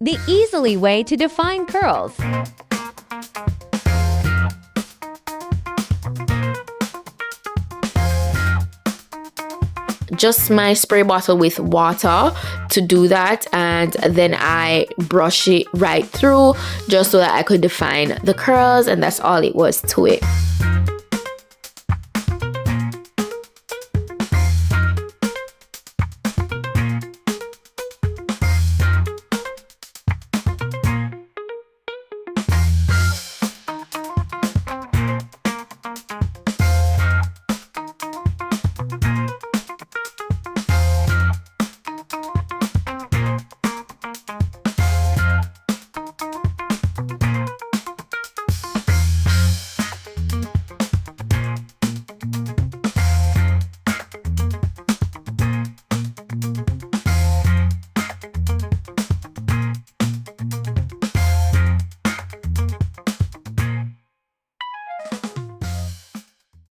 the easily way to define curls. Just my spray bottle with water to do that, and then I brush it right through just so that I could define the curls, and that's all it was to it.